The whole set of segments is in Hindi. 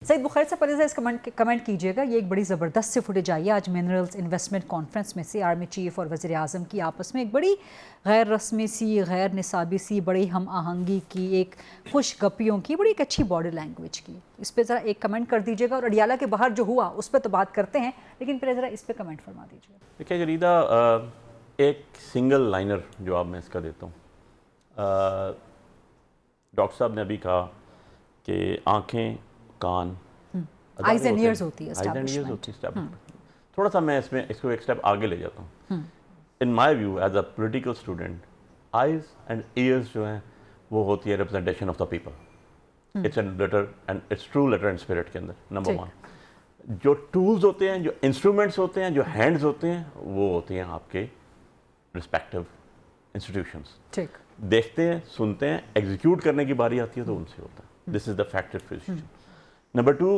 सईद बुखारी से पहले इस कमेंट कीजिएगा, ये एक बड़ी ज़बरदस्त सी फुटेज आई है आज मिनरल्स इन्वेस्टमेंट कॉन्फ्रेंस में से। आर्मी चीफ और वज़ीर आज़म की आपस में एक बड़ी गैर रस्मी सी, गैर निसाबी सी, बड़ी हम आहंगी की, एक खुश गपियों की, बड़ी एक अच्छी बॉडी लैंग्वेज की। इस पर ज़रा एक कमेंट कर दीजिएगा। और अडियाला के बाहर जो हुआ उस पर तो बात करते हैं, लेकिन फिर ज़रा इस पर कमेंट फरमा दीजिएगा। देखिए जरीदा, एक सिंगल लाइनर जवाब मैं इसका देता हूँ। डॉक्टर साहब ने अभी कहा कि आँखें, कान, आइज एंड ईयर्स होती है एस्टैब्लिशमेंट। थोड़ा सा मैं इसमें इसको एक स्टेप आगे ले जाता हूँ। In my view as a political student, eyes and ears जो हैं वो होती है representation of the people. It's in letter and it's true letter and spirit के अंदर। नंबर वन, जो टूल्स होते हैं, जो इंस्ट्रूमेंट्स होते हैं, जो हैंड्स होते हैं, वो होते हैं आपके रिस्पेक्टिव इंस्टीट्यूशंस। ठीक, देखते हैं, सुनते हैं, एग्जीक्यूट करने की बारी आती है तो उनसे होता है। This is the factor position. Number two,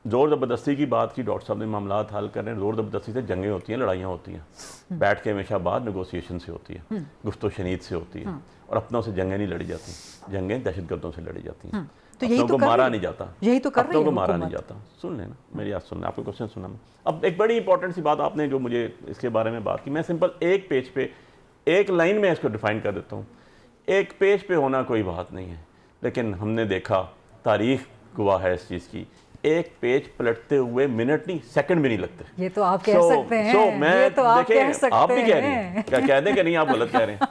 ज़ोर ज़बरदस्ती की बात की, डॉक्टर साहब ने मामला हल कर रहे हैं। ज़ोर ज़बरदस्ती से जंगें होती हैं, लड़ाइयाँ होती हैं, बैठ के हमेशा बात नेगोशिएशन से होती है, गुफ्तो शनीद से होती है, और अपनों से जंगें नहीं लड़ी जाती, जंगें दहशतगर्दों से लड़ी जाती हैं। तो यही तो मारा नहीं जाता, यही तो कर रही है को मारा नहीं जाता। सुन लेना मेरी बात, सुनना, आपको क्वेश्चन सुना। अब एक बड़ी इंपॉर्टेंट सी बात आपने जो मुझे इसके बारे में बात की, मैं सिंपल एक पेज पे, एक लाइन में इसको डिफाइन कर देता हूँ। एक पेज पे होना कोई बात नहीं है, लेकिन हमने देखा, तारीख गवाह है इस चीज़ की, एक पेज पलटते हुए मिनट नहीं, सेकंड भी नहीं लगते। ये तो आप कह सकते हैं। मैं ये तो आप कह सकते आप भी कह रही हैं, क्या कह दें कि नहीं, आप गलत कह रहे हैं।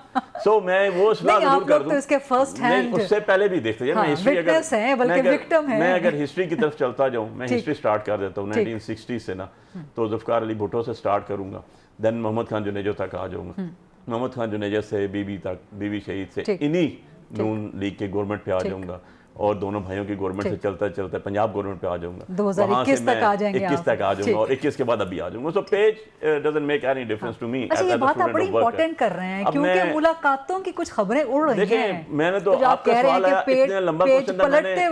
मैं वो सलाह जरूर कर दूं। तो इसके फर्स्ट हैंड, उससे पहले भी देखते हैं। हाँ, मैं हिस्ट्री मैं अगर हिस्ट्री की तरफ चलता जाऊं, मैं हिस्ट्री स्टार्ट कर देता हूँ 1960 से ना, तो जुल्फ़िकार अली भुट्टो से स्टार्ट करूंगा, देन मोहम्मद खान जुनेजो तक आ जाऊंगा, मोहम्मद खान जुनेजो से बीबी तक, बीबी शहीद से इन्हीं नून लीग के गवर्नमेंट पे आ जाऊंगा, और दोनों भाइयों की गवर्नमेंट से चलता चलता पंजाब गवर्नमेंट पे आ जाऊंगा, 2021 तक आ जाएंगे, 21 तक आ जाऊंगा, और 21 के बाद अभी आ जाऊंगा। So page doesn't make any difference to me. अच्छा, ये बात आप बड़ी इंपॉर्टेंट कर रहे हैं, क्योंकि मुलाकातों की कुछ खबरें उड़ रही हैं। मैंने तो आपका सवाल है, इतना लंबा क्वेश्चन था,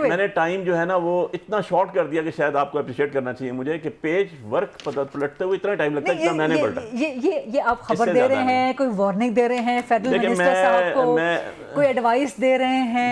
मैंने टाइम जो है ना वो इतना शॉर्ट कर दिया कि शायद आपको अप्रिशिएट करना चाहिए मुझे कि पेज वर्क पलटते हुए इतना टाइम लगता है जितना मैंने पलटा। ये आप खबर दे रहे हैं, कोई वार्निंग दे रहे हैं फेडरल मिनिस्टर साहब को, कोई एडवाइस दे रहे हैं,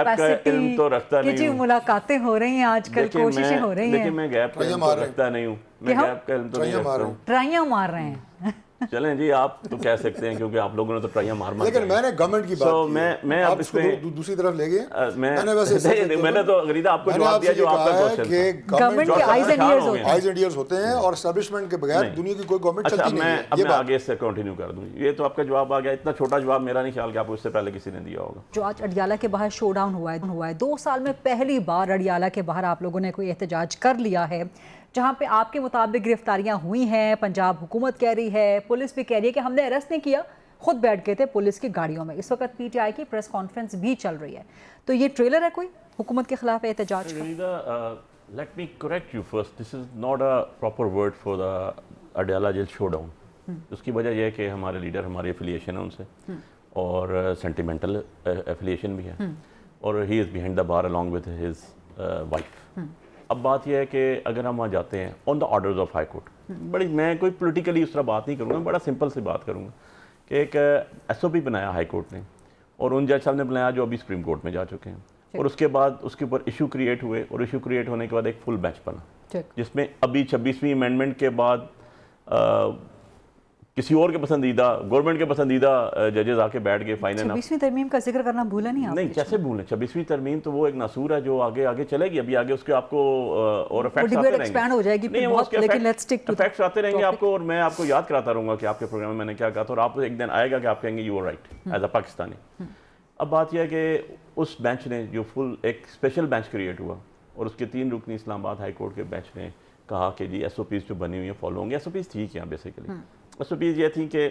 रखता नहीं हूं, मुलाकातें हो रही हैं आजकल, कोशिशें हो रही हैं। देखिए मैं गैप का रखता नहीं हूं, मैं गैप का तो नहीं रखता हूं, ट्राइयां मार रहे हैं। चलें जी, आप तो कह सकते हैं क्योंकि आप लोगों ने तो ट्राइयां मार, लेकिन मैंने गवर्नमेंट की बात की, मैं अब इसमें दूसरी तरफ ले गए। मैंने तो गरीदा आपको जवाब दिया जो आपका क्वेश्चन था। गवर्नमेंट के आइज एंड ईयर्स होते हैं, और एस्टैब्लिशमेंट के बगैर दुनिया की कोई गवर्नमेंट चलती नहीं है। अब मैं आगे इससे कंटिन्यू कर दूं। ये तो आपका जवाब आ गया, इतना छोटा जवाब मेरा नहीं ख्याल कि आपको इससे पहले किसी ने दिया होगा। जो आज अडियाला के बाहर शोडाउन हुआ है 2 साल में पहली बार अडियाला के बाहर आप लोगों ने कोई एहतजाज कर लिया है, जहां पे आपके मुताबिक गिरफ्तारियां हुई हैं। पंजाब हुकूमत कह रही है, पुलिस भी कह रही है कि हमने अरेस्ट नहीं किया, खुद बैठ गए थे पुलिस की गाड़ियों में। इस वक्त पीटीआई की प्रेस कॉन्फ्रेंस भी चल रही है, तो ये ट्रेलर है कोई हुकूमत के खिलाफ एहतजाज का? Let me correct you first, this is not a proper word for the Adiala jail showdown. उसकी वजह यह है कि हमारे लीडर, हमारी एफिलिएशन है उनसे, और सेंटिमेंटल एफिलिएशन भी है, और he is behind the bar along with his wife. अब बात यह है कि अगर हम वहाँ जाते हैं on the orders of high court, बड़ी, मैं कोई पॉलिटिकली उस तरह बात नहीं करूँगा, बड़ा सिंपल सी बात करूँगा कि एक एसओपी बनाया हाई कोर्ट ने, और उन जज साहब ने बनाया जो अभी सुप्रीम कोर्ट में जा चुके हैं, और उसके बाद उसके ऊपर इशू क्रिएट हुए, और इशू क्रिएट होने के बाद एक फुल बेंच बना, जिसमें अभी 26वीं अमेंडमेंट के बाद किसी और के पसंदीदा, गवर्नमेंट के पसंदीदा जजेस आके बैठ गए फाइनल। 26वीं तरमीम का जिक्र करना भूला नहीं आप? नहीं, कैसे भूलें, 26वीं तरमीम तो वो एक नासूर है जो आगे आगे चलेगी, अभी आगे उसके आपको और इफेक्ट्स आते रहेंगे, एक्सपैंड हो जाएगी नहीं बहुत, लेकिन लेट्स स्टिक टू इफेक्ट्स आते रहेंगे आपको, और मैं आपको याद कराता रहूँगा कि आपके प्रोग्राम में मैंने क्या कहा था, और आप एक दिन आएगा कि आप कहेंगे you are right as a Pakistani. अब बात यह है कि उस बेंच ने जो फुल एक स्पेशल बेंच क्रिएट हुआ, और उसके 3 रुकनी इस्लामाबाद हाई कोर्ट के बेंच ने कहा कि जी एसओपीज़ जो बनी हुई हैं फॉलो होंगे। एसओपीज़ थी क्या बेसिकली? एसओपीज़ ये थी कि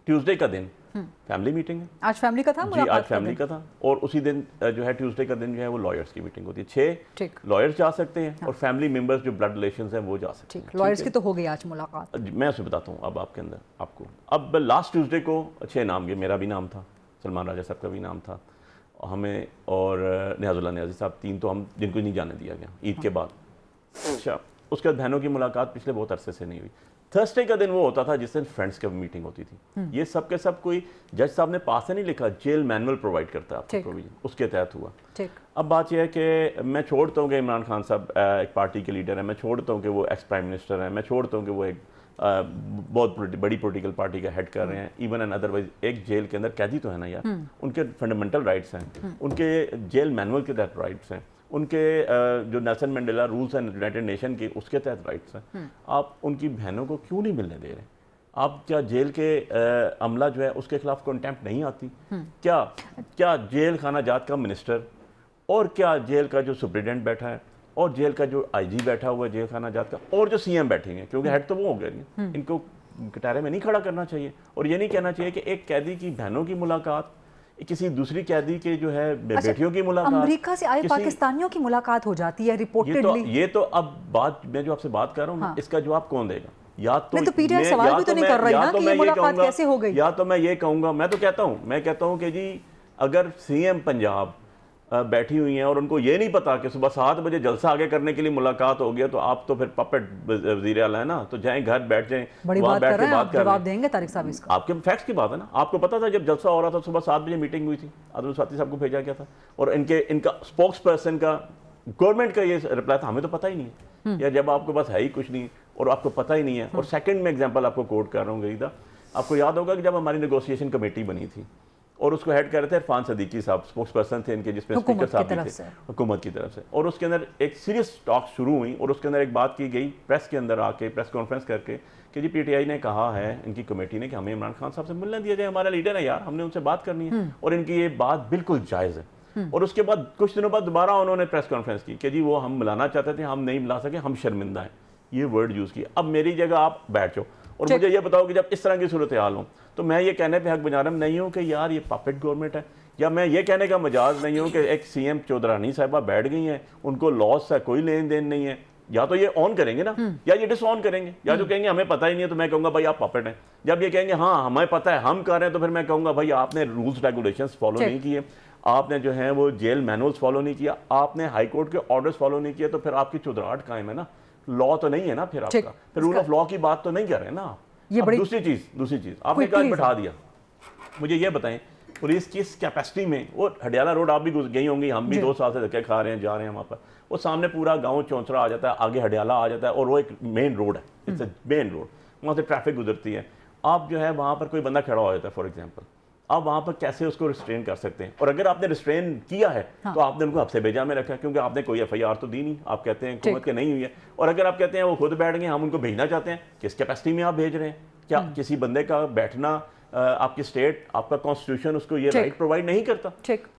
ट्यूसडे का दिन फैमिली मीटिंग है, आज फैमिली का था जी, आज फैमिली का था, और उसी दिन जो है ट्यूसडे का दिन जो है वो लॉयर्स की मीटिंग होती है। 6 लॉयर्स जा सकते हैं, और फैमिली मेंबर्स जो ब्लड रिलेशंस हैं वो जा सकते हैं। लॉयर्स की तो हो गई आज मुलाकात, मैं उसे बताता हूँ अब आपके अंदर आपको। अब लास्ट ट्यूसडे को 6 नाम गए, मेरा भी नाम था, सलमान राजा साहब का भी नाम था, हमें और नियाजुल्लाह नियाज़ी साहब, 3 तो हम जिनको नहीं जाने दिया गया ईद के बाद। अच्छा, उसके बाद बहनों की मुलाकात पिछले बहुत अरसे से नहीं हुई। थर्सडे का दिन वो होता था जिस दिन फ्रेंड्स की मीटिंग होती थी। ये सब के सब कोई जज साहब ने पास से नहीं लिखा, जेल मैनुअल प्रोवाइड करता है आपको प्रोविजन, उसके तहत हुआ। अब बात यह है कि मैं छोड़ता हूँ कि इमरान खान साहब एक पार्टी के लीडर हैं, मैं छोड़ता हूँ कि वो एक्स प्राइम मिनिस्टर हैं, मैं छोड़ता हूँ कि वो एक बहुत बड़ी पॉलिटिकल पार्टी का हेड कर रहे हैं, इवन एंड अदरवाइज एक जेल के अंदर कैदी तो है ना यार, उनके फंडामेंटल राइट्स हैं, उनके जेल मैनुअल के तहत राइट्स हैं, उनके जो Nelson Mandela rules and United nation के उसके तहत राइट्स हैं। आप उनकी बहनों को क्यों नहीं मिलने दे रहे? आप क्या जेल के अमला जो है उसके खिलाफ कंटेम्प्ट नहीं आती? क्या जेल खाना जात का मिनिस्टर और क्या जेल का जो सुप्रिटेंडेंट बैठा है और जेल का जो आईजी बैठा हुआ है जेल खाना जात का और जो सीएम बैठेंगे, क्योंकि हेड तो वो हो गए, इनको कटारे में नहीं खड़ा करना चाहिए। और ये नहीं कहना चाहिए कि एक कैदी की बहनों की मुलाकात किसी दूसरी कैदी के जो है बेटियों की मुलाकात, अमेरिका से आए पाकिस्तानियों की मुलाकात हो जाती है रिपोर्टेडली। ये तो अब बात मैं जो आपसे बात कर रहा हूँ ना, इसका जवाब कौन देगा? या तो पीटीआई सवाल भी तो नहीं कर रही ना कि ये मुलाकात कैसे हो गई। या तो मैं ये कहूँगा, मैं कहता हूँ कि जी अगर सीएम पंजाब बैठी हुई हैं और उनको ये नहीं पता कि सुबह 7 बजे जलसा आगे करने के लिए मुलाकात हो गया, तो आप तो फिर पपेट वज़ीर आला है ना, तो जाएं घर बैठ जाएं, वहाँ बैठ के बात कर जवाब देंगे तारिक साहब इसका। आपके फैक्ट्स की बात है ना, आपको पता था जब जलसा हो रहा था सुबह 7 बजे मीटिंग हुई थी, अब्दुल साथी साहब को भेजा गया था और इनका स्पोक्स पर्सन का गवर्नमेंट का ये रिप्लाई था, हमें तो पता ही नहीं है। या जब आपके पास है ही कुछ नहीं और आपको पता ही नहीं है। और सेकंड में एग्जांपल आपको कोट कर रहा हूँ गरीदा, आपको याद होगा कि जब हमारी नेगोशिएशन कमेटी बनी थी और उसको हेड कर रहे थे इरफान सदीकी साहब, स्पोक्स पर्सन थे इनके, जिसमें स्पीकर साहब भी थे हुकूमत की तरफ से, और उसके अंदर एक सीरियस टॉक शुरू हुई और उसके अंदर एक बात की गई प्रेस के अंदर आके, प्रेस कॉन्फ्रेंस करके, कि जी पीटीआई ने कहा है, इनकी कमेटी ने, कि हमें इमरान खान साहब से मिलने दिया जाए, हमारा लीडर है यार, हमने उनसे बात करनी है और इनकी ये बात बिल्कुल जायज़ है। और उसके बाद कुछ दिनों बाद दोबारा उन्होंने प्रेस कॉन्फ्रेंस की कि जी वो हम मिलाना चाहते थे, हम नहीं मिला सके, हम शर्मिंदा हैं, ये वर्ड यूज़ किया। अब मेरी जगह आप बैठ जाओ और मुझे ये बताओ कि जब इस तरह की सूरत हाल हो, तो मैं ये कहने पे हक बजारम नहीं हूँ कि यार ये पपेट गवर्नमेंट है, या मैं ये कहने का मजाज नहीं हूँ कि एक सीएम चौधरानी साहिबा बैठ गई हैं, उनको लॉस से कोई लेन देन नहीं है, या तो ये ऑन करेंगे ना या ये डिसऑन करेंगे, या जो कहेंगे हमें पता ही नहीं है तो मैं कहूँगा भाई आप पपेट हैं। जब ये कहेंगे हाँ हमें पता है हम कर रहे हैं, तो फिर मैं कहूँगा भाई आपने रूल्स रेगुलेशंस फॉलो नहीं किए, आपने जो है वो जेल मैनुअल्स फॉलो नहीं किया, आपने हाई कोर्ट के ऑर्डर्स फॉलो नहीं किया, तो फिर आपकी चौधराहट कायम है ना, लॉ तो नहीं है ना फिर आपका, फिर रूल ऑफ लॉ की बात तो नहीं कर रहे ना आप। ये बड़ी दूसरी चीज आपने कहा बैठा दिया, मुझे ये बताएं पुलिस की कैपेसिटी में, वो हडियाला रोड आप भी गई होंगी, हम भी 2 साल से धक्के खा रहे हैं, जा रहे हैं वहाँ पर, वो सामने पूरा गांव चौंसरा आ जाता है, आगे हडियाला आ जाता है और वो एक मेन रोड है, इट्स अ मेन रोड, वहाँ से ट्रैफिक गुजरती है। आप जो है वहाँ पर कोई बंदा खड़ा हो जाता है फॉर एग्जाम्पल, आप वहाँ पर कैसे उसको रिस्ट्रेन कर सकते हैं? और अगर आपने रिस्ट्रेन किया है तो आपने उनको हफ्ते भेजा में रखा, क्योंकि आपने कोई FIR तो दी नहीं, आप कहते हैं हुकूमत के नहीं हुई है। और अगर आप कहते हैं वो खुद बैठ गए, हम उनको भेजना चाहते हैं, किस कैपेसिटी में आप भेज रहे हैं? क्या किसी बंदे का बैठना आपकी स्टेट, आपका कॉन्स्टिट्यूशन उसको ये राइट प्रोवाइड नहीं करता?